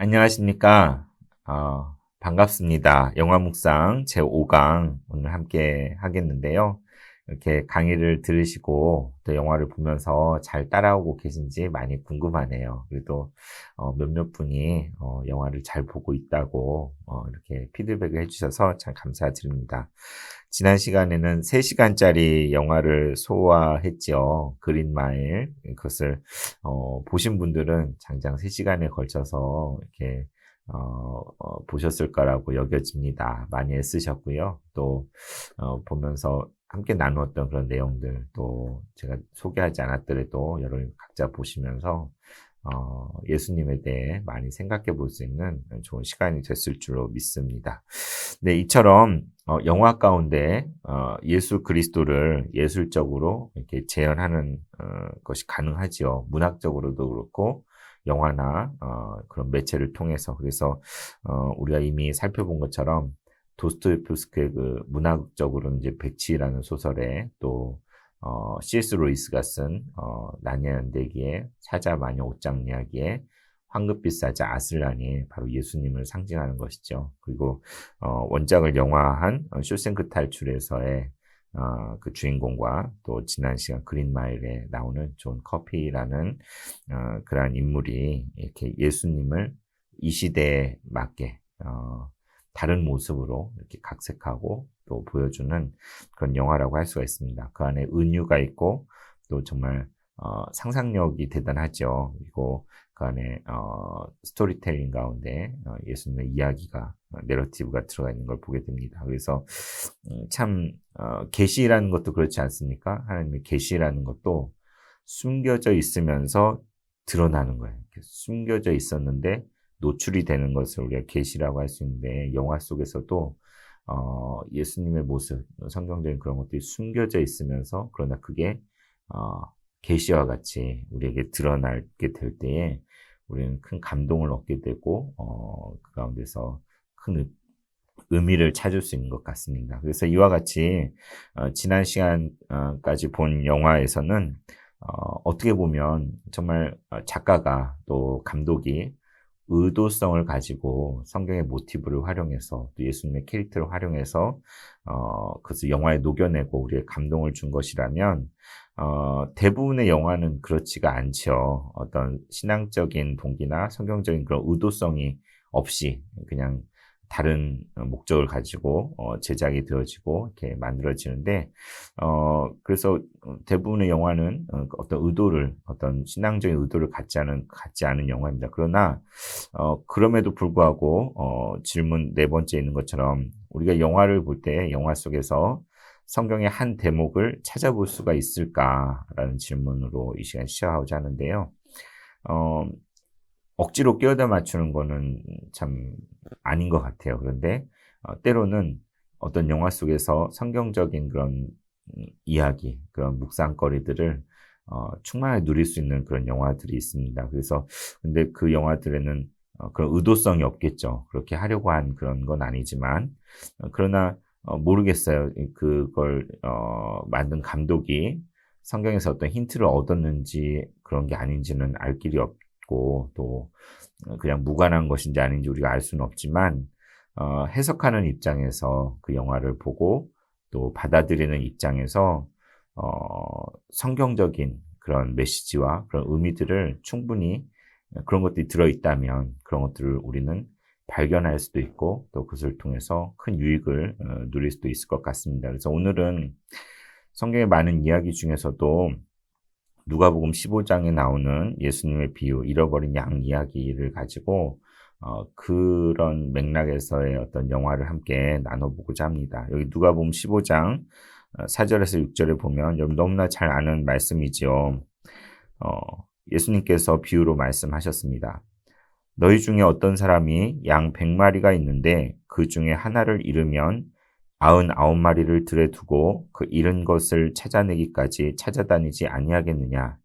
안녕하십니까. 반갑습니다. 영화 묵상 제5강 오늘 함께 하겠는데요. 이렇게 강의를 들으시고 또 영화를 보면서 잘 따라오고 계신지 많이 궁금하네요. 그래도 몇몇 분이 영화를 잘 보고 있다고 이렇게 피드백을 해주셔서 참 감사드립니다. 지난 시간에는 3시간짜리 영화를 소화했지요. 그린마일. 그것을 보신 분들은 장장 3시간에 걸쳐서 이렇게 보셨을 거라고 여겨집니다. 많이 애쓰셨고요. 또 보면서 함께 나누었던 그런 내용들, 또 제가 소개하지 않았더라도 여러분 각자 보시면서 예수님에 대해 많이 생각해 볼 수 있는 좋은 시간이 됐을 줄로 믿습니다. 네, 이처럼 영화 가운데 예수 그리스도를 예술적으로 이렇게 재현하는 것이 가능하지요. 문학적으로도 그렇고 영화나 그런 매체를 통해서. 그래서 우리가 이미 살펴본 것처럼 도스토옙스키의 그 문학적으로는 이제 백치라는 소설에 또 C.S. 루이스가 쓴 나니아 연대기의 사자 마녀 옷장 이야기에 황급빛 사자 아슬란이 바로 예수님을 상징하는 것이죠. 그리고 원작을 영화한 쇼생크 탈출에서의 그 주인공과 또 지난 시간 그린마일에 나오는 존 커피라는 그러한 인물이 이렇게 예수님을 이 시대에 맞게 다른 모습으로 이렇게 각색하고 또 보여주는 그런 영화라고 할 수가 있습니다. 그 안에 은유가 있고 또 정말 상상력이 대단하죠. 그리고 그 안에 스토리텔링 가운데 예수님의 이야기가 내러티브가 들어가 있는 걸 보게 됩니다. 그래서 참 계시라는 것도 그렇지 않습니까? 하나님의 계시라는 것도 숨겨져 있으면서 드러나는 거예요. 숨겨져 있었는데 노출이 되는 것을 우리가 계시라고 할 수 있는데 영화 속에서도 예수님의 모습, 성경적인 그런 것들이 숨겨져 있으면서 그러나 그게 계시와 같이 우리에게 드러나게 될 때에 우리는 큰 감동을 얻게 되고 그 가운데서 큰 의미를 찾을 수 있는 것 같습니다. 그래서 이와 같이 지난 시간까지 본 영화에서는 어떻게 보면 정말 작가가 또 감독이 의도성을 가지고 성경의 모티브를 활용해서 또 예수님의 캐릭터를 활용해서 그것을 영화에 녹여내고 우리의 감동을 준 것이라면 대부분의 영화는 그렇지가 않죠. 어떤 신앙적인 동기나 성경적인 그런 의도성이 없이 그냥 다른 목적을 가지고 제작이 되어지고 이렇게 만들어지는데 그래서 대부분의 영화는 어떤 의도를 어떤 신앙적인 의도를 갖지 않은 영화입니다. 그러나 그럼에도 불구하고 질문 네 번째 있는 것처럼 우리가 영화를 볼 때 영화 속에서 성경의 한 대목을 찾아볼 수가 있을까라는 질문으로 이 시간 시작하고자 하는데요. 억지로 끼워다 맞추는 거는 참 아닌 것 같아요. 그런데 때로는 어떤 영화 속에서 성경적인 그런 이야기, 그런 묵상거리들을 충만하게 누릴 수 있는 그런 영화들이 있습니다. 그래서 근데 그 영화들에는 그런 의도성이 없겠죠. 그렇게 하려고 한 그런 건 아니지만 그러나 모르겠어요. 그걸 만든 감독이 성경에서 어떤 힌트를 얻었는지 그런 게 아닌지는 알 길이 없고 또 그냥 무관한 것인지 아닌지 우리가 알 수는 없지만 해석하는 입장에서 그 영화를 보고 또 받아들이는 입장에서 성경적인 그런 메시지와 그런 의미들을 충분히 그런 것들이 들어있다면 그런 것들을 우리는 발견할 수도 있고 또 그것을 통해서 큰 유익을 누릴 수도 있을 것 같습니다. 그래서 오늘은 성경의 많은 이야기 중에서도 누가복음 15장에 나오는 예수님의 비유, 잃어버린 양 이야기를 가지고 그런 맥락에서의 어떤 영화를 함께 나눠보고자 합니다. 여기 누가복음 15장 4절에서 6절에 보면 여러분 너무나 잘 아는 말씀이지요. 예수님께서 비유로 말씀하셨습니다. 너희 중에 어떤 사람이 양 100마리가 있는데 그 중에 하나를 잃으면 99마리를 들에 두고 그 잃은 것을 찾아내기까지 찾아다니지 아니하겠느냐.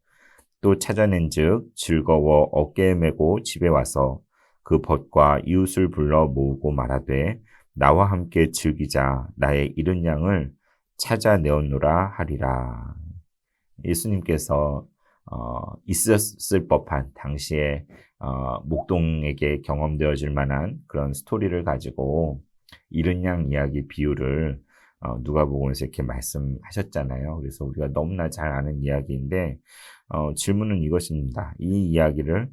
또 찾아낸즉 즐거워 어깨에 메고 집에 와서 그 벗과 이웃을 불러 모으고 말하되 나와 함께 즐기자. 나의 잃은 양을 찾아내었노라 하리라. 예수님께서 있었을 법한 당시에 목동에게 경험되어질 만한 그런 스토리를 가지고 이른 양 이야기 비유를 누가복음에서 이렇게 말씀하셨잖아요. 그래서 우리가 너무나 잘 아는 이야기인데 질문은 이것입니다. 이 이야기를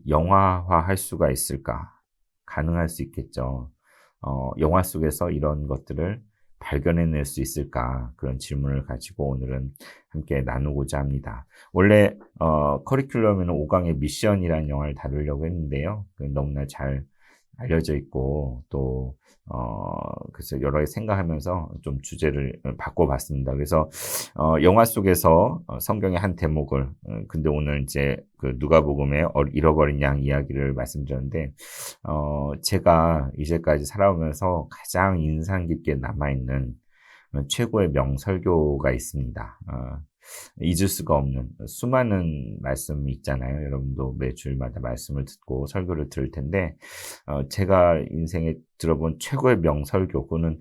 영화화할 수가 있을까? 가능할 수 있겠죠. 영화 속에서 이런 것들을 발견해낼 수 있을까? 그런 질문을 가지고 오늘은 함께 나누고자 합니다. 원래 커리큘럼에는 5강의 미션이라는 영화를 다루려고 했는데요. 너무나 잘 알려져 있고 또 그래서 여러 개 생각하면서 좀 주제를 바꿔봤습니다. 그래서 영화 속에서 성경의 한 대목을 근데 오늘 이제 그 누가복음의 잃어버린 양 이야기를 말씀드렸는데 제가 이제까지 살아오면서 가장 인상 깊게 남아있는 최고의 명설교가 있습니다. 잊을 수가 없는 수많은 말씀이 있잖아요. 여러분도 매 주일마다 말씀을 듣고 설교를 들을 텐데 제가 인생에 들어본 최고의 명설교, 그는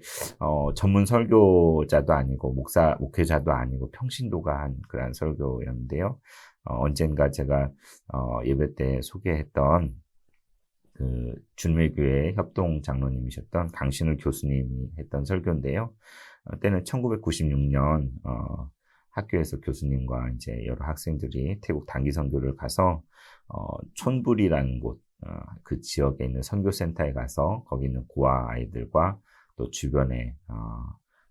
전문 설교자도 아니고 목회자도 아니고 평신도가 한 그런 설교였는데요. 언젠가 제가 예배 때 소개했던 그 준매교회 협동 장로님이셨던 강신우 교수님이 했던 설교인데요. 때는 1996년 학교에서 교수님과 이제 여러 학생들이 태국 단기 선교를 가서 촌불이라는 곳, 그 지역에 있는 선교센터에 가서 거기 있는 고아 아이들과 또 주변에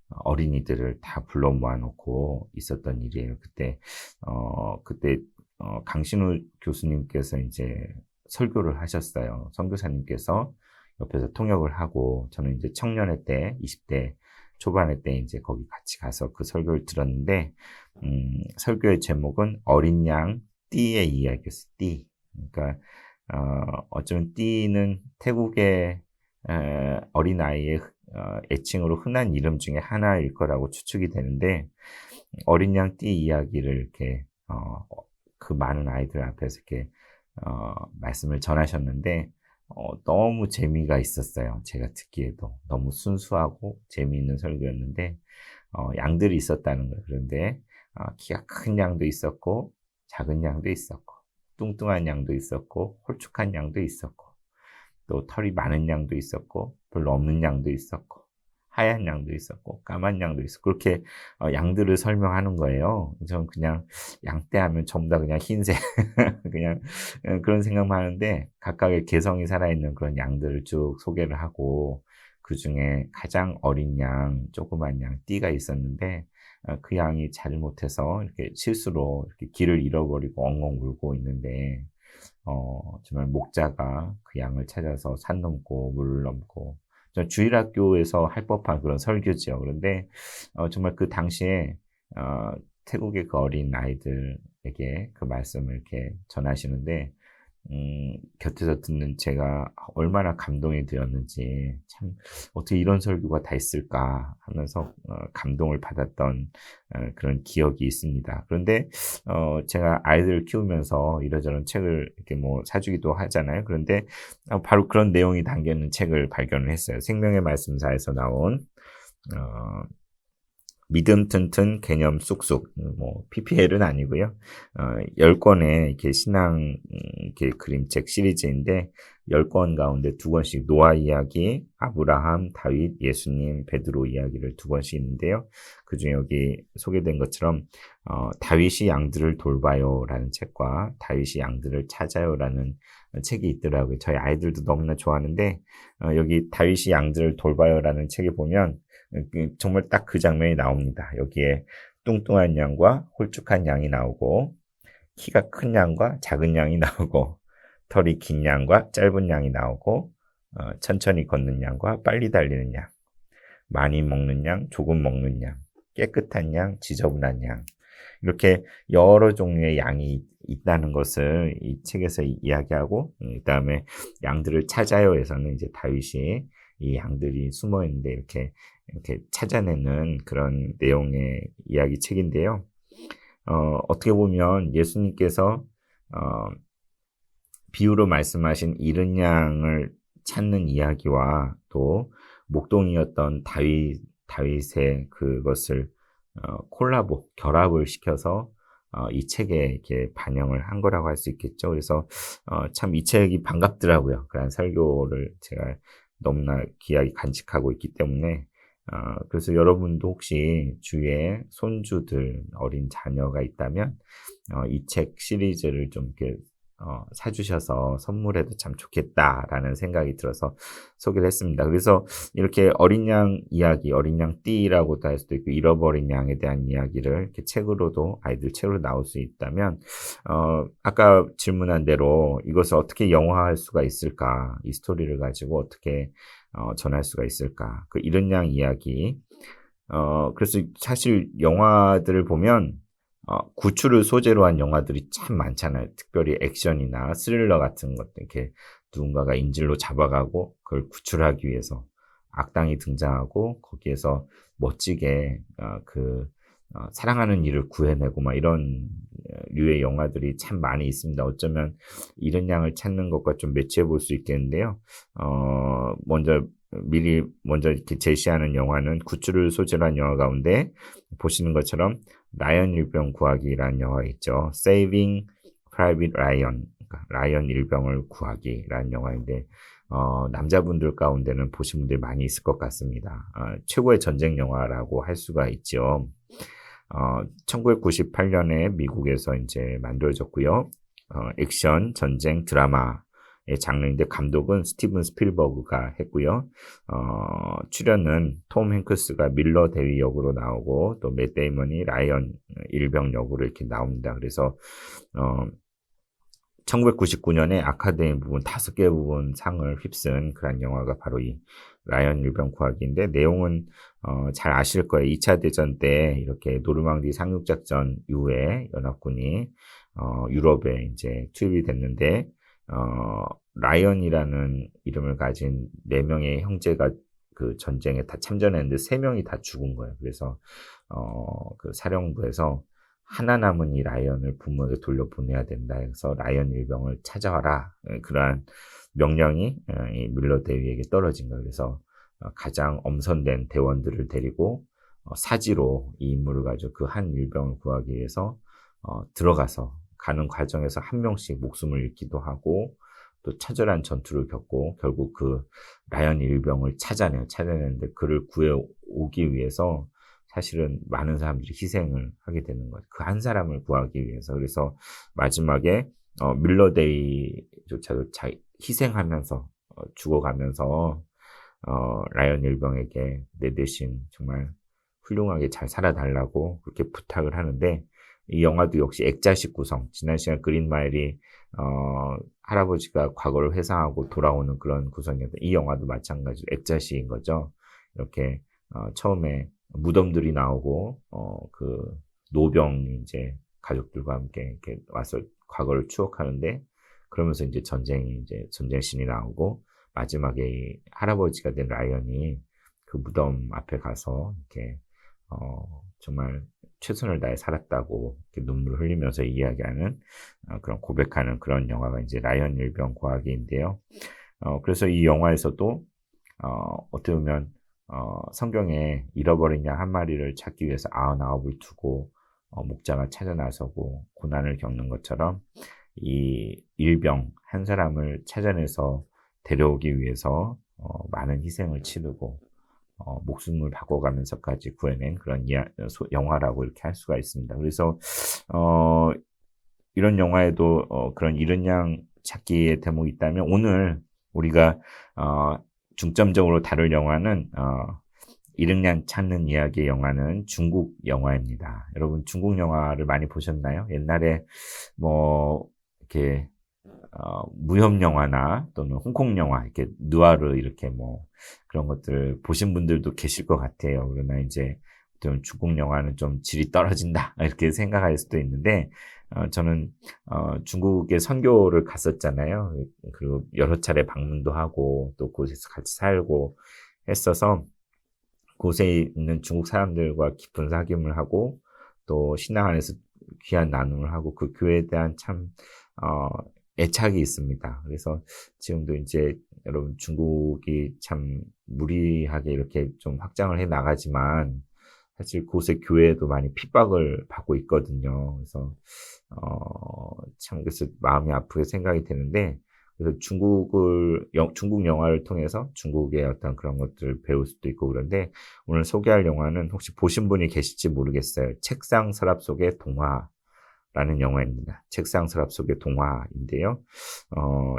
어린이들을 다 불러 모아놓고 있었던 일이에요. 그때 강신우 교수님께서 이제 설교를 하셨어요. 선교사님께서 옆에서 통역을 하고 저는 이제 청년회 때 20대 초반에 때 이제 거기 같이 가서 그 설교를 들었는데 설교의 제목은 어린 양 띠의 이야기였어요. 띠. 그러니까 어쩌면 띠는 태국의 어린 아이의 애칭으로 흔한 이름 중에 하나일 거라고 추측이 되는데 어린 양 띠 이야기를 이렇게 그 많은 아이들 앞에서 이렇게 말씀을 전하셨는데 너무 재미가 있었어요. 제가 듣기에도 너무 순수하고 재미있는 설교였는데 양들이 있었다는 거예요. 그런데 키가 큰 양도 있었고 작은 양도 있었고 뚱뚱한 양도 있었고 홀쭉한 양도 있었고 또 털이 많은 양도 있었고 별로 없는 양도 있었고 하얀 양도 있었고 까만 양도 있었고 그렇게 양들을 설명하는 거예요. 저는 그냥 양떼 하면 전부 다 그냥 흰색 그냥 그런 생각만 하는데 각각의 개성이 살아있는 그런 양들을 쭉 소개를 하고 그중에 가장 어린 양, 조그만 양, 띠가 있었는데 그 양이 잘못해서 이렇게 실수로 이렇게 길을 잃어버리고 엉엉 울고 있는데 정말 목자가 그 양을 찾아서 산 넘고 물을 넘고 주일학교에서 할 법한 그런 설교지요. 그런데 정말 그 당시에 태국의 그 어린 아이들에게 그 말씀을 이렇게 전하시는데 곁에서 듣는 제가 얼마나 감동이 되었는지 참 어떻게 이런 설교가 다 있을까 하면서 감동을 받았던 그런 기억이 있습니다. 그런데 제가 아이들을 키우면서 이러저런 책을 이렇게 뭐 사주기도 하잖아요. 그런데 바로 그런 내용이 담겨 있는 책을 발견을 했어요. 생명의 말씀사에서 나온 믿음 튼튼 개념 쑥쑥 뭐 PPL은 아니고요. 10권의 이렇게 신앙 이렇게 그림책 시리즈인데 10권 가운데 2권씩 노아 이야기, 아브라함, 다윗, 예수님, 베드로 이야기를 2권씩 있는데요. 그중에 여기 소개된 것처럼 다윗이 양들을 돌봐요라는 책과 다윗이 양들을 찾아요라는 책이 있더라고요. 저희 아이들도 너무나 좋아하는데 여기 다윗이 양들을 돌봐요라는 책에 보면 정말 딱 그 장면이 나옵니다. 여기에 뚱뚱한 양과 홀쭉한 양이 나오고 키가 큰 양과 작은 양이 나오고 털이 긴 양과 짧은 양이 나오고 천천히 걷는 양과 빨리 달리는 양, 많이 먹는 양, 조금 먹는 양, 깨끗한 양, 지저분한 양 이렇게 여러 종류의 양이 있다는 것을 이 책에서 이야기하고 그 다음에 양들을 찾아요에서는 이제 다윗이 이 양들이 숨어 있는데 이렇게 찾아내는 그런 내용의 이야기 책인데요. 어떻게 보면 예수님께서 비유로 말씀하신 이른 양을 찾는 이야기와 또 목동이었던 다윗의 그것을 콜라보, 결합을 시켜서 이 책에 이렇게 반영을 한 거라고 할 수 있겠죠. 그래서 참 이 책이 반갑더라고요. 그런 설교를 제가 너무나 귀하게 간직하고 있기 때문에 그래서 여러분도 혹시 주위에 손주들, 어린 자녀가 있다면 이 책 시리즈를 좀 이렇게 사주셔서 선물해도 참 좋겠다라는 생각이 들어서 소개를 했습니다. 그래서 이렇게 어린 양 이야기, 어린 양 띠라고도 할 수도 있고, 잃어버린 양에 대한 이야기를 이렇게 책으로도, 아이들 책으로 나올 수 있다면, 아까 질문한 대로 이것을 어떻게 영화할 수가 있을까? 이 스토리를 가지고 어떻게 전할 수가 있을까? 그 잃은 양 이야기. 그래서 사실 영화들을 보면 구출을 소재로 한 영화들이 참 많잖아요. 특별히 액션이나 스릴러 같은 것들, 이렇게 누군가가 인질로 잡아가고 그걸 구출하기 위해서 악당이 등장하고 거기에서 멋지게 사랑하는 이를 구해내고 막 이런 류의 영화들이 참 많이 있습니다. 어쩌면 이런 양을 찾는 것과 좀 매치해 볼 수 있겠는데요. 먼저 이렇게 제시하는 영화는 구출을 소재로 한 영화 가운데 보시는 것처럼 라이언 일병 구하기라는 영화가 있죠. Saving Private Ryan, 그러니까 라이언 일병을 구하기라는 영화인데 남자분들 가운데는 보신 분들이 많이 있을 것 같습니다. 최고의 전쟁 영화라고 할 수가 있죠. 1998년에 미국에서 이제 만들어졌고요. 액션, 전쟁, 드라마의 장르인데 감독은 스티븐 스필버그가 했고요. 출연은 톰 행크스가 밀러 대위 역으로 나오고 또 맷 데이먼이 라이언 일병 역으로 이렇게 나옵니다. 그래서 1999년에 아카데미 부분 5개 부분 상을 휩쓴 그런 영화가 바로 이 라이언 일병 구하기인데 내용은 잘 아실 거예요. 2차 대전 때 이렇게 노르망디 상륙작전 이후에 연합군이 유럽에 이제 투입이 됐는데 라이언이라는 이름을 가진 4명의 형제가 그 전쟁에 다 참전했는데 3명이 다 죽은 거예요. 그래서 그 사령부에서 하나 남은 이 라이언을 부모에게 돌려보내야 된다 해서 라이언 일병을 찾아와라. 그러한 명령이 이 밀러 대위에게 떨어진 거예요. 그래서 가장 엄선된 대원들을 데리고 사지로 이 임무를 가지고 그 한 일병을 구하기 위해서 들어가서 가는 과정에서 한 명씩 목숨을 잃기도 하고 또 처절한 전투를 겪고 결국 그 라이언 일병을 찾아내는데 그를 구해오기 위해서 사실은 많은 사람들이 희생을 하게 되는 거죠. 그 한 사람을 구하기 위해서. 그래서 마지막에 밀러데이조차도 희생하면서 죽어가면서 라이언 일병에게 내 대신 정말 훌륭하게 잘 살아달라고 그렇게 부탁을 하는데 이 영화도 역시 액자식 구성. 지난 시간 그린마일이 할아버지가 과거를 회상하고 돌아오는 그런 구성이었는데 이 영화도 마찬가지로 액자식인 거죠. 이렇게 처음에 무덤들이 나오고 그 노병 이제 가족들과 함께 이렇게 와서 과거를 추억하는데 그러면서 이제 전쟁신이 나오고 마지막에 이 할아버지가 된 라이언이 그 무덤 앞에 가서 이렇게 정말 최선을 다해 살았다고 이렇게 눈물을 흘리면서 이야기하는 그런 고백하는 그런 영화가 이제 라이언 일병 구하기인데요. 그래서 이 영화에서도 어떻게 보면 성경에 잃어버린 양 한 마리를 찾기 위해서 99을 두고 목자가 찾아 나서고 고난을 겪는 것처럼 이 일병 한 사람을 찾아내서 데려오기 위해서 많은 희생을 치르고 목숨을 바꿔가면서까지 구해낸 그런 영화라고 이렇게 할 수가 있습니다. 그래서 이런 영화에도 그런 잃은 양 찾기의 대목이 있다면 오늘 우리가 중점적으로 다룰 영화는 잃은 양 찾는 이야기의 영화는 중국 영화입니다. 여러분 중국 영화를 많이 보셨나요? 옛날에 뭐 이렇게 무협 영화나 또는 홍콩 영화 이렇게 느와르 이렇게 뭐 그런 것들 보신 분들도 계실 것 같아요. 그러나 이제 중국 영화는 좀 질이 떨어진다 이렇게 생각할 수도 있는데 저는 중국에 선교를 갔었잖아요. 그리고 여러 차례 방문도 하고 또 그곳에서 같이 살고 했어서 그곳에 있는 중국 사람들과 깊은 사귐을 하고 또 신앙 안에서 귀한 나눔을 하고 그 교회에 대한 참 애착이 있습니다. 그래서 지금도 이제 여러분 중국이 참 무리하게 이렇게 좀 확장을 해 나가지만 사실 그곳의 교회에도 많이 핍박을 받고 있거든요. 그래서 참 그래서 마음이 아프게 생각이 되는데 그래서 중국 영화를 통해서 중국의 어떤 그런 것들을 배울 수도 있고 그런데 오늘 소개할 영화는 혹시 보신 분이 계실지 모르겠어요. 책상 서랍 속의 동화라는 영화입니다. 책상 서랍 속의 동화인데요.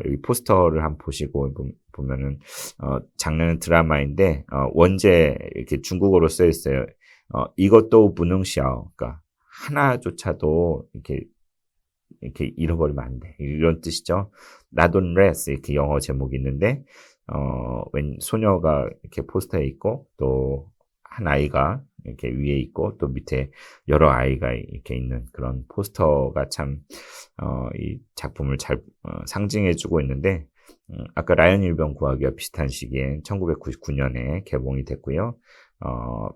여기 포스터를 한번 보시고 보면은 장르는 드라마인데 원제 이렇게 중국어로 써 있어요. 이것도 무능시ao. 그러니까 하나조차도 이렇게 잃어버리면 안 돼. 이런 뜻이죠. Not unless 이렇게 영어 제목이 있는데 웬 소녀가 이렇게 포스터에 있고 또 한 아이가 이렇게 위에 있고 또 밑에 여러 아이가 이렇게 있는 그런 포스터가 참 이 작품을 잘 상징해주고 있는데 아까 라이언 일병 구하기와 비슷한 시기에 1999년에 개봉이 됐고요.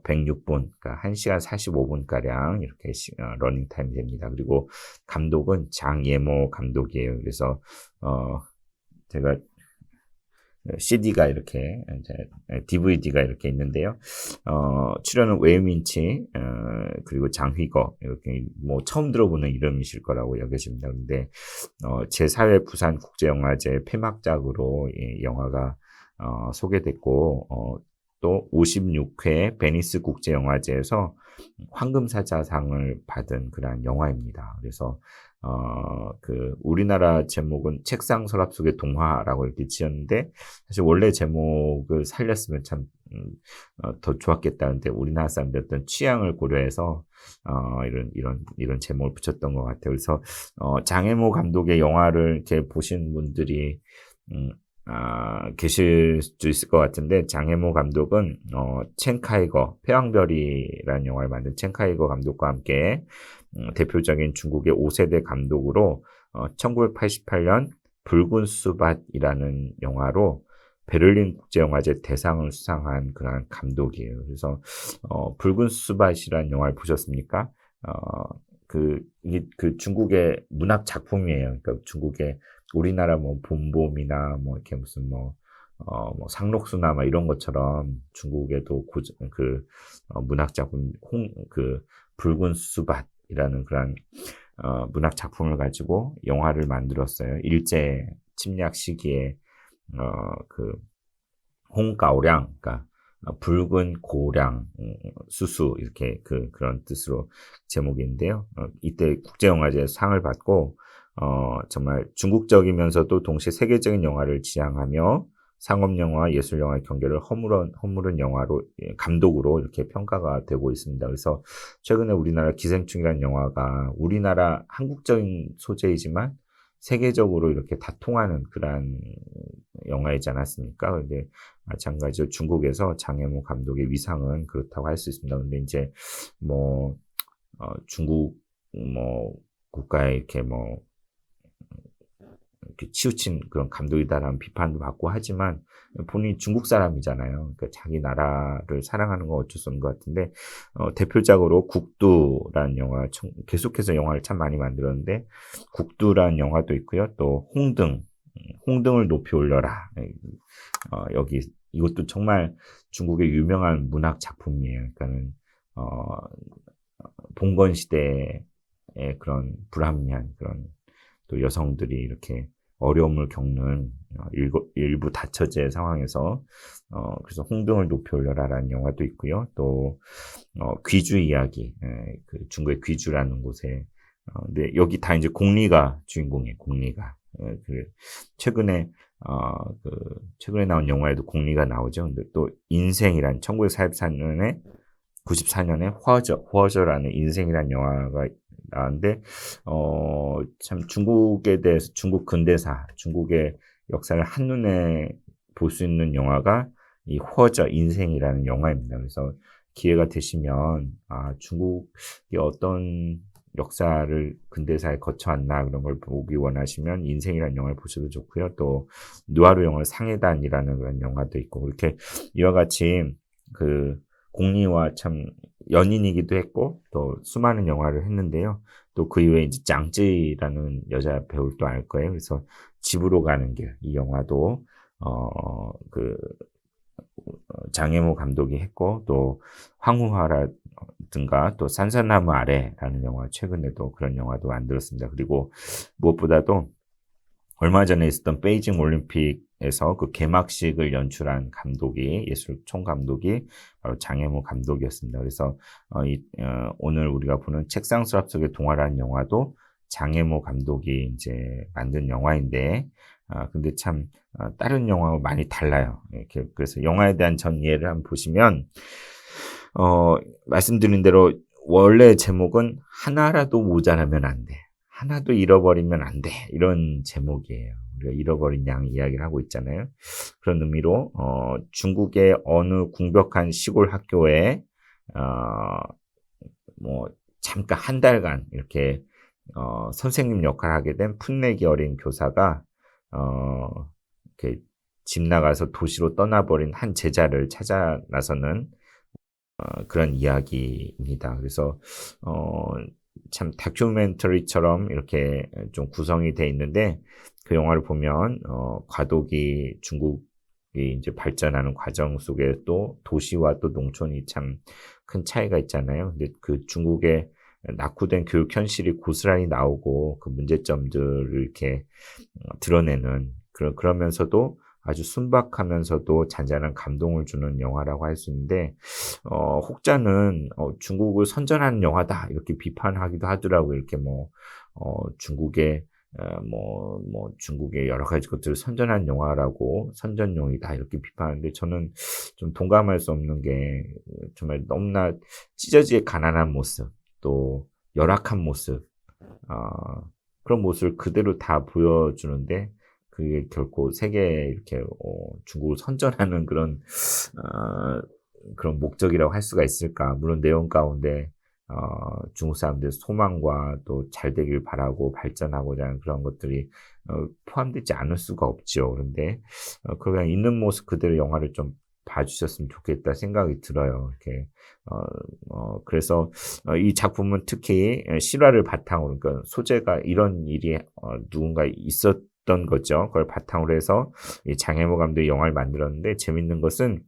106분, 그러니까 1시간 45분가량 이렇게 러닝 타임이 됩니다. 그리고 감독은 장예모 감독이에요. 그래서, 제가 CD가 이렇게, DVD가 이렇게 있는데요. 출연은 웨이민치, 그리고 장휘거, 이렇게 뭐 처음 들어보는 이름이실 거라고 여겨집니다. 근데, 제4회 부산 국제영화제 폐막작으로 이 영화가, 소개됐고, 또 56회 베니스 국제영화제에서 황금사자상을 받은 그런 영화입니다. 그래서 우리나라 제목은 책상 서랍 속의 동화라고 이렇게 지었는데 사실 원래 제목을 살렸으면 참 더 좋았겠다는데 우리나라 사람들 어떤 취향을 고려해서 이런 제목을 붙였던 것 같아요. 그래서 장혜모 감독의 영화를 이렇게 보신 분들이 계실 수 있을 것 같은데, 장혜모 감독은, 첸카이거, 패왕별이라는 영화를 만든 첸카이거 감독과 함께, 대표적인 중국의 5세대 감독으로, 1988년 붉은 수밭이라는 영화로 베를린 국제영화제 대상을 수상한 그런 감독이에요. 그래서, 붉은 수밭이라는 영화를 보셨습니까? 이게 중국의 문학 작품이에요. 그러니까 중국의 우리나라 뭐 봄봄이나 뭐 이렇게 무슨 뭐 상록수나 막 이런 것처럼 중국에도 문학 작품 붉은 수밭이라는 그런 문학 작품을 가지고 영화를 만들었어요. 일제 침략 시기에 홍가오량, 그러니까 붉은 고량, 수수 이렇게 그런 뜻으로 제목인데요. 이때 국제영화제 상을 받고 정말 중국적이면서도 동시에 세계적인 영화를 지향하며 상업영화, 예술영화의 경계를 허무른 영화로, 감독으로 이렇게 평가가 되고 있습니다. 그래서 최근에 우리나라 기생충이라는 영화가 우리나라 한국적인 소재이지만 세계적으로 이렇게 다 통하는 그런 영화이지 않았습니까? 근데 마찬가지로 중국에서 장혜모 감독의 위상은 그렇다고 할 수 있습니다. 근데 이제 중국 국가에 이렇게 치우친 그런 감독이다라는 비판도 받고 하지만 본인이 중국 사람이잖아요. 그러니까 자기 나라를 사랑하는 건 어쩔 수 없는 것 같은데 대표적으로 국두라는 영화 계속해서 영화를 참 많이 만들었는데 국두라는 영화도 있고요. 또 홍등을 높이 올려라. 이것도 정말 중국의 유명한 문학 작품이에요. 그러니까는 봉건 시대의 그런 불합리한 그런 또 여성들이 이렇게 어려움을 겪는 일부 다처제 상황에서 그래서 홍등을 높이 올려라라는 영화도 있고요. 또 귀주 이야기, 중국의 귀주라는 곳에 근데 여기 다 이제 공리가 주인공이에요. 공리가 최근에 최근에 나온 영화에도 공리가 나오죠. 근데 또 인생이란 1994년에 허저라는 인생이란 영화가 나왔는데 참 중국에 대해서 중국 근대사, 중국의 역사를 한눈에 볼 수 있는 영화가 이 허저 인생이라는 영화입니다. 그래서 기회가 되시면 중국이 어떤 역사를 근대사에 거쳐왔나 그런 걸 보기 원하시면 인생이라는 영화를 보셔도 좋고요. 또 누아르 영화 상해단이라는 그런 영화도 있고 그렇게 이와 같이 공리와 참 연인이기도 했고 또 수많은 영화를 했는데요. 또 그 이후에 이제 짱찌라는 여자 배우를 또 알 거예요. 그래서 집으로 가는 길 이 영화도 장혜모 감독이 했고 또 황후화라 든가 또 산산나무 아래라는 영화 최근에도 그런 영화도 만들었습니다. 그리고 무엇보다도 얼마 전에 있었던 베이징 올림픽에서 그 개막식을 연출한 감독이 예술 총감독이 바로 장혜모 감독이었습니다. 그래서 오늘 우리가 보는 책상 서랍 속의 동화라는 영화도 장혜모 감독이 이제 만든 영화인데 근데 참 다른 영화와 많이 달라요. 이렇게 그래서 영화에 대한 전 이해를 한번 보시면 말씀드린 대로 원래 제목은 하나라도 모자라면 안 돼. 하나도 잃어버리면 안 돼. 이런 제목이에요. 우리가 잃어버린 양 이야기를 하고 있잖아요. 그런 의미로 중국의 어느 궁벽한 시골 학교에 뭐 잠깐 한 달간 이렇게 선생님 역할을 하게 된 풋내기 어린 교사가 이렇게 집 나가서 도시로 떠나버린 한 제자를 찾아 나서는 그런 이야기입니다. 그래서 참 다큐멘터리처럼 이렇게 좀 구성이 돼 있는데 그 영화를 보면 과도기 중국이 이제 발전하는 과정 속에 또 도시와 또 농촌이 참 큰 차이가 있잖아요. 근데 그 중국의 낙후된 교육 현실이 고스란히 나오고 그 문제점들을 이렇게 드러내는 그러면서도 아주 순박하면서도 잔잔한 감동을 주는 영화라고 할 수 있는데 혹자는 중국을 선전하는 영화다 이렇게 비판하기도 하더라고요. 이렇게 중국의 중국의 여러 가지 것들을 선전한 영화라고 선전용이다 이렇게 비판하는데 저는 좀 동감할 수 없는 게 정말 너무나 찢어지게 가난한 모습 또 열악한 모습 그런 모습을 그대로 다 보여주는데 그게 결코 세계에 이렇게 중국을 선전하는 그런 목적이라고 할 수가 있을까? 물론 내용 가운데 중국 사람들의 소망과 또 잘 되길 바라고 발전하고자 하는 그런 것들이 포함되지 않을 수가 없죠. 그런데 그냥 있는 모습 그대로 영화를 좀 봐주셨으면 좋겠다 생각이 들어요. 이렇게 그래서 이 작품은 특히 실화를 바탕으로 그러니까 소재가 이런 일이 누군가 있었던 거죠. 그걸 바탕으로 해서 이 장혜모 감독이 영화를 만들었는데 재밌는 것은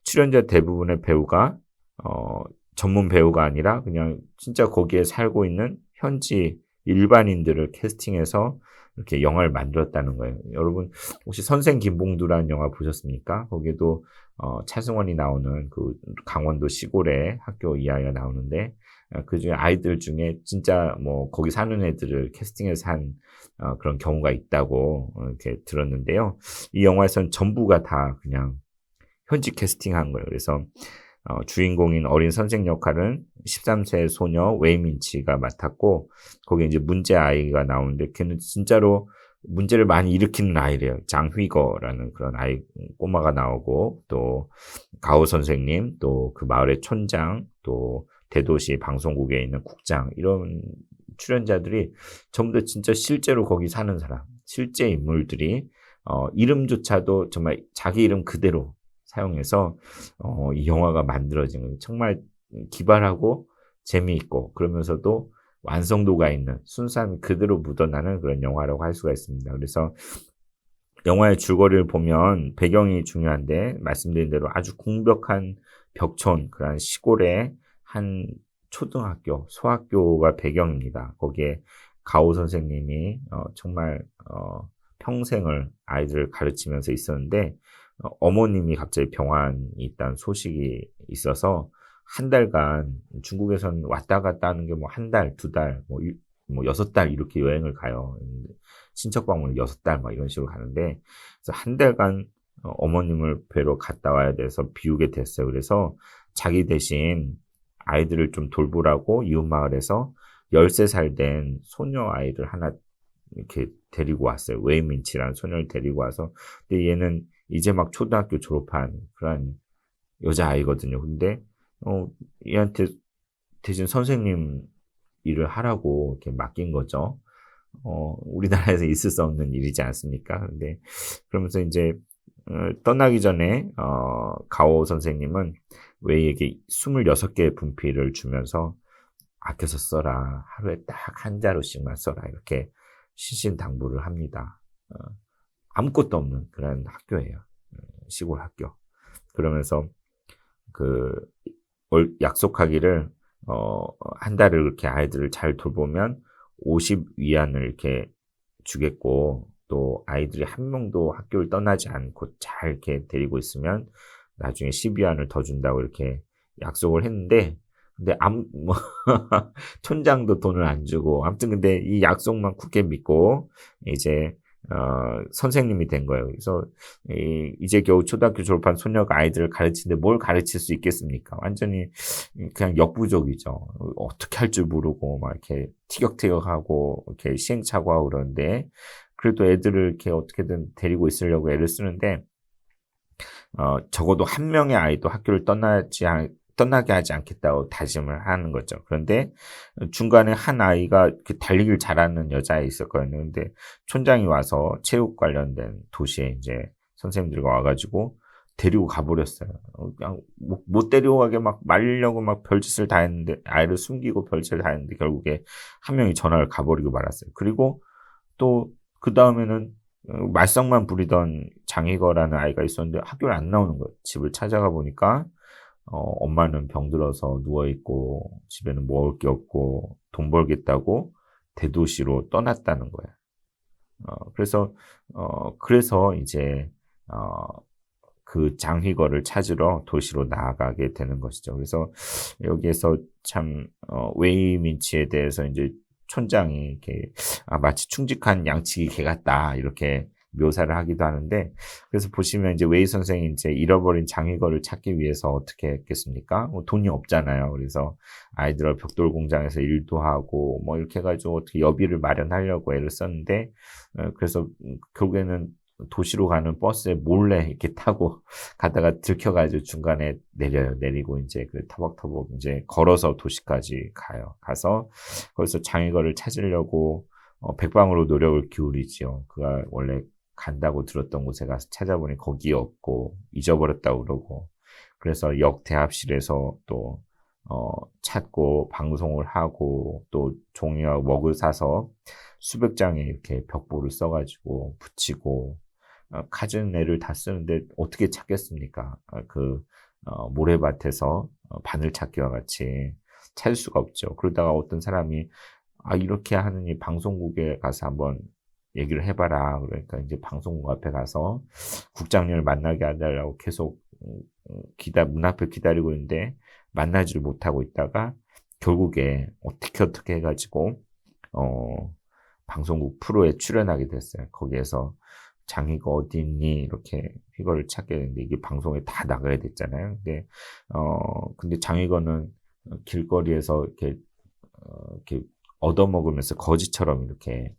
출연자 대부분의 배우가 전문 배우가 아니라 그냥 진짜 거기에 살고 있는 현지 일반인들을 캐스팅해서 이렇게 영화를 만들었다는 거예요. 여러분 혹시 선생 김봉두라는 영화 보셨습니까? 거기에도 차승원이 나오는 그 강원도 시골의 학교 이야기가 나오는데 그중에 아이들 중에 진짜 거기 사는 애들을 캐스팅해서 한 그런 경우가 있다고 이렇게 들었는데요. 이 영화에서는 전부가 다 그냥 현지 캐스팅한 거예요. 그래서 주인공인 어린 선생 역할은 13세 소녀 웨이민치가 맡았고 거기에 이제 문제 아이가 나오는데 걔는 진짜로 문제를 많이 일으키는 아이래요. 장휘거라는 그런 아이 꼬마가 나오고 또 가오 선생님 또 그 마을의 촌장 또 대도시 방송국에 있는 국장 이런 출연자들이 전부 다 진짜 실제로 거기 사는 사람 실제 인물들이 이름조차도 정말 자기 이름 그대로 사용해서 이 영화가 만들어진 거예요. 정말 기발하고 재미있고 그러면서도 완성도가 있는 순수함이 그대로 묻어나는 그런 영화라고 할 수가 있습니다. 그래서 영화의 줄거리를 보면 배경이 중요한데 말씀드린 대로 아주 궁벽한 벽촌 그런 시골의 한 초등학교, 소학교가 배경입니다. 거기에 가오 선생님이 정말 평생을 아이들을 가르치면서 있었는데 어머님이 갑자기 병환이 있다는 소식이 있어서 한 달간 중국에서는 왔다 갔다 하는 게 한 달, 두 달, 6달 이렇게 여행을 가요. 친척 방문을 6달 이런 식으로 가는데 그래서 한 달간 어머님을 뵈러 갔다 와야 돼서 비우게 됐어요. 그래서 자기 대신 아이들을 좀 돌보라고 이웃마을에서 13살 된 소녀 아이를 하나 이렇게 데리고 왔어요. 웨이민치라는 소녀를 데리고 와서 근데 얘는 이제 막 초등학교 졸업한 그런 여자아이거든요. 근데 얘한테 대신 선생님 일을 하라고 이렇게 맡긴 거죠. 우리나라에서 있을 수 없는 일이지 않습니까? 근데 그러면서 이제 떠나기 전에 가오 선생님은 웨이에게 26개의 분필을 주면서 아껴서 써라. 하루에 딱 한 자루씩만 써라. 이렇게 신신당부를 합니다. 아무것도 없는 그런 학교예요. 시골 학교. 그러면서 그 약속하기를 한 달을 이렇게 아이들을 잘 돌보면 50위안을 이렇게 주겠고 또 아이들이 한 명도 학교를 떠나지 않고 잘 이렇게 데리고 있으면 나중에 10위안을 더 준다고 이렇게 약속을 했는데 근데 아무 뭐 촌장도 돈을 안 주고 아무튼 근데 이 약속만 굳게 믿고 이제 선생님이 된 거예요. 그래서 이제 겨우 초등학교 졸업한 소녀가 아이들을 가르치는데 뭘 가르칠 수 있겠습니까? 완전히 그냥 역부족이죠. 어떻게 할 줄 모르고 막 이렇게 티격태격하고 이렇게 시행착오하고 그러는데 그래도 애들을 이렇게 어떻게든 데리고 있으려고 애를 쓰는데 적어도 한 명의 아이도 학교를 떠나게 하지 않겠다고 다짐을 하는 거죠. 그런데 중간에 한 아이가 달리기를 잘하는 여자애 있었거든요. 근데 촌장이 와서 체육 관련된 도시에 이제 선생님들과 와가지고 데리고 가버렸어요. 그냥 못 데리고 가게 막 말리려고 막 별짓을 다 했는데 아이를 숨기고 별짓을 다 했는데 결국에 한 명이 전화를 가버리고 말았어요. 그리고 또 그 다음에는 말썽만 부리던 장희거라는 아이가 있었는데 학교를 안 나오는 거예요. 집을 찾아가 보니까 엄마는 병들어서 누워있고 집에는 먹을 게 없고 돈 벌겠다고 대도시로 떠났다는 거예요. 그래서 이제 그 장희거를 찾으러 도시로 나아가게 되는 것이죠. 그래서 여기에서 참 웨이민치에 대해서 이제 촌장이 이렇게 마치 충직한 양치기 개 같다 이렇게 묘사를 하기도 하는데 그래서 보시면 이제 웨이 선생이 이제 잃어버린 장희거를 찾기 위해서 어떻게 했겠습니까? 뭐 돈이 없잖아요. 그래서 아이들 벽돌 공장에서 일도 하고 뭐 이렇게 해가지고 어떻게 여비를 마련하려고 애를 썼는데 그래서 결국에는 도시로 가는 버스에 몰래 이렇게 타고 가다가 들켜가지고 중간에 내려요. 내리고 이제 그 터벅터벅 이제 걸어서 도시까지 가요. 가서 거기서 장희거를 찾으려고 백방으로 노력을 기울이지요. 그가 원래 간다고 들었던 곳에 가서 찾아보니 거기 없고 잊어버렸다고 그러고 그래서 역 대합실에서 또 찾고 방송을 하고 또 종이와 먹을 사서 수백 장의 이렇게 벽보를 써가지고 붙이고 가진 애를 다 쓰는데 어떻게 찾겠습니까? 모래밭에서 바늘찾기와 같이 찾을 수가 없죠. 그러다가 어떤 사람이 이렇게 하느니 방송국에 가서 한번 얘기를 해봐라. 그러니까 이제 방송국 앞에 가서 국장님을 만나게 해달라고 계속 문 앞에 기다리고 있는데 만나지를 못하고 있다가 결국에 어떻게 해가지고 방송국 프로에 출연하게 됐어요. 거기에서 장희거 어디 있니? 이렇게 희거를 찾게 되는데 이게 방송에 다 나가야 됐잖아요. 근데 장희거는 길거리에서 이렇게 얻어먹으면서 거지처럼 이렇게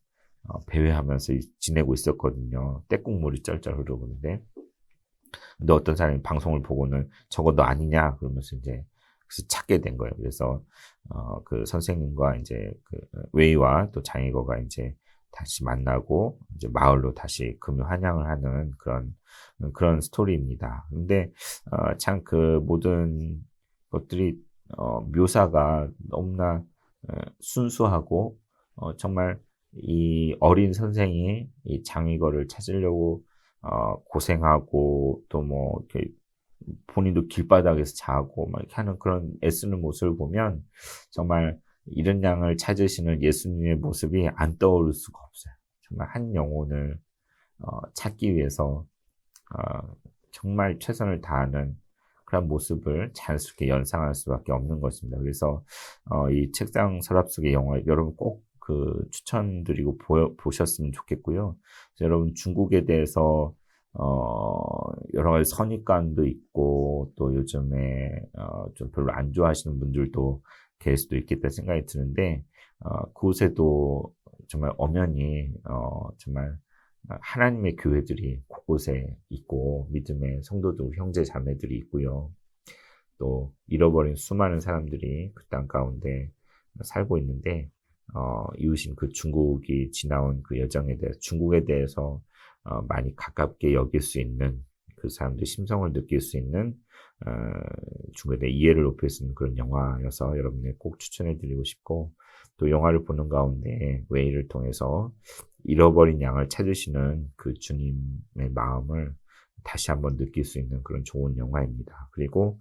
배회하면서 지내고 있었거든요. 떼국물이 쩔쩔 흐르는데. 근데 어떤 사람이 방송을 보고는 저거 너 아니냐? 그러면서 이제 그래서 찾게 된 거예요. 그래서 그 선생님과 이제 그 웨이와 또 장희거가 이제 다시 만나고 이제 마을로 다시 금요 환영을 하는 그런 스토리입니다. 근데 참 그 모든 것들이 묘사가 너무나 순수하고 정말 이 어린 선생이 이 장희거를 찾으려고 고생하고 또 뭐 이렇게 본인도 길바닥에서 자고 막 이렇게 하는 그런 애쓰는 모습을 보면 정말 이런 양을 찾으시는 예수님의 모습이 안 떠오를 수가 없어요. 정말 한 영혼을 찾기 위해서 정말 최선을 다하는 그런 모습을 자연스럽게 연상할 수밖에 없는 것입니다. 그래서 이 책상 서랍 속의 영화 여러분 꼭 추천드리고 보셨으면 좋겠고요. 여러분 중국에 대해서 여러 가지 선입관도 있고 또 요즘에 좀 별로 안 좋아하시는 분들도 계실 수도 있겠다 생각이 드는데 그곳에도 정말 엄연히 정말 하나님의 교회들이 곳곳에 있고 믿음의 성도들 형제 자매들이 있고요. 또 잃어버린 수많은 사람들이 그 땅 가운데 살고 있는데 이웃인 그 중국이 지나온 그 여정에 대해서 중국에 대해서 많이 가깝게 여길 수 있는 그 사람들의 심성을 느낄 수 있는 중국에 대해 이해를 높일 수 있는 그런 영화여서 여러분에게 꼭 추천해드리고 싶고 또 영화를 보는 가운데 웨이를 통해서 잃어버린 양을 찾으시는 그 주님의 마음을 다시 한번 느낄 수 있는 그런 좋은 영화입니다. 그리고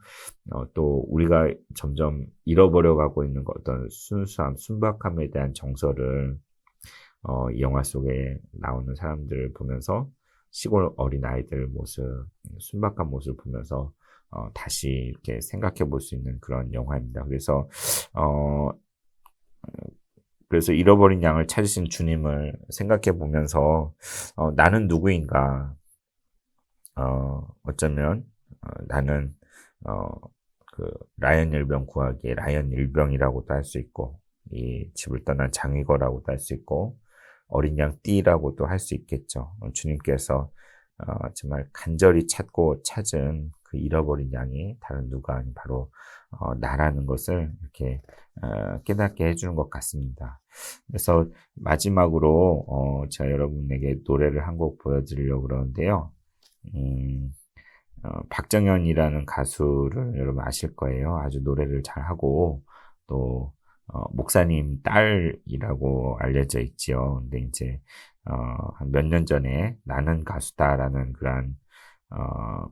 또 우리가 점점 잃어버려가고 있는 어떤 순수함, 순박함에 대한 정서를 이 영화 속에 나오는 사람들을 보면서 시골 어린 아이들 모습, 순박한 모습을 보면서 다시 이렇게 생각해 볼 수 있는 그런 영화입니다. 그래서 잃어버린 양을 찾으신 주님을 생각해 보면서 나는 누구인가? 어쩌면 나는 그 라이언 일병 구하기에 라이언 일병이라고도 할 수 있고, 이 집을 떠난 장위거라고도 할 수 있고, 어린 양 띠라고도 할 수 있겠죠. 주님께서 정말 간절히 찾고 찾은 그 잃어버린 양이 다른 누가 아닌 바로 나라는 것을 이렇게 깨닫게 해주는 것 같습니다. 그래서 마지막으로 제가 여러분에게 노래를 한 곡 보여드리려고 그러는데요. 박정현이라는 가수를 여러분 아실 거예요. 아주 노래를 잘하고 또 목사님 딸이라고 알려져 있지요. 근데 이제 한 몇 년 전에 나는 가수다라는 그런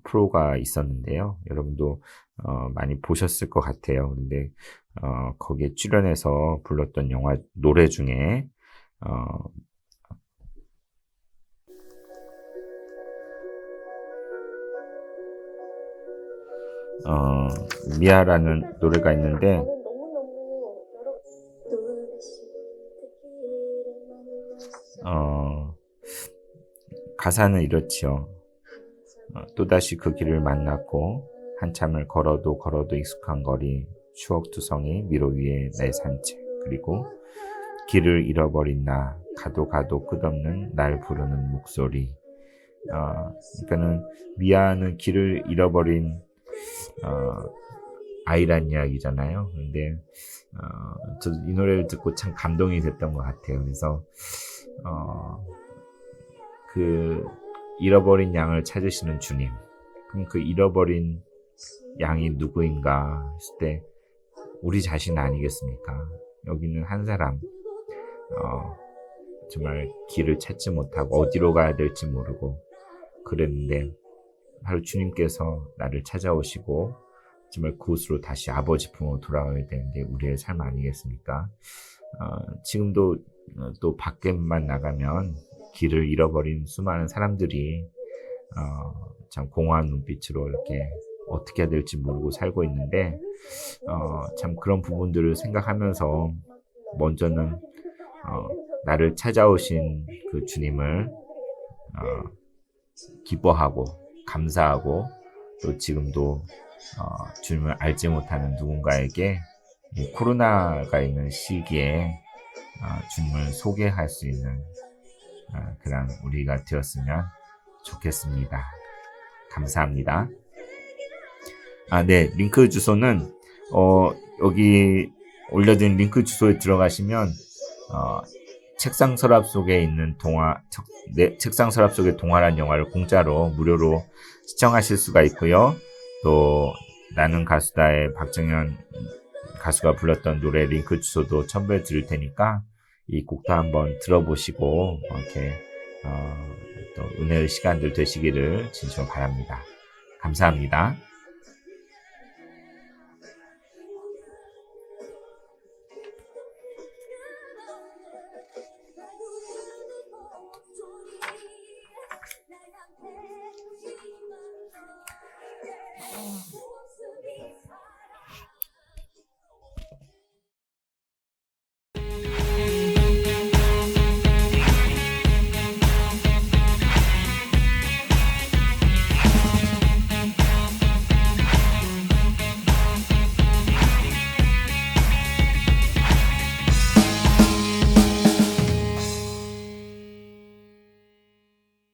프로가 있었는데요. 여러분도 많이 보셨을 것 같아요. 근데 거기에 출연해서 불렀던 영화 노래 중에 미아라는 노래가 있는데 가사는 이렇지요. 또다시 그 길을 만났고 한참을 걸어도 익숙한 거리 추억투성이 미로 위에 내 산책 그리고 길을 잃어버린 나 가도 끝없는 날 부르는 목소리. 그러니까는 미아는 길을 잃어버린 아이란 이야기잖아요. 근데 저도 이 노래를 듣고 참 감동이 됐던 것 같아요. 그래서 그 잃어버린 양을 찾으시는 주님. 그럼 그 잃어버린 양이 누구인가 했을 때 우리 자신 아니겠습니까? 여기는 한 사람 정말 길을 찾지 못하고 어디로 가야 될지 모르고 그랬는데 바로 주님께서 나를 찾아오시고 정말 그곳으로 다시 아버지 품으로 돌아가야 되는데 우리의 삶 아니겠습니까? 지금도 또 밖에만 나가면 길을 잃어버린 수많은 사람들이 참 공허한 눈빛으로 이렇게 어떻게 해야 될지 모르고 살고 있는데 참 그런 부분들을 생각하면서 먼저는 나를 찾아오신 그 주님을 기뻐하고 감사하고 또 지금도 주님을 알지 못하는 누군가에게 이 코로나가 있는 시기에 주님을 소개할 수 있는 그런 우리가 되었으면 좋겠습니다. 감사합니다. 네, 링크 주소는 여기 올려둔 링크 주소에 들어가시면 책상 서랍 속에 있는 책상 서랍 속의 동화란 영화를 공짜로 무료로 시청하실 수가 있고요. 또 나는 가수다의 박정현 가수가 불렀던 노래 링크 주소도 첨부해 드릴 테니까 이 곡도 한번 들어보시고 이렇게 또 은혜의 시간들 되시기를 진심으로 바랍니다. 감사합니다.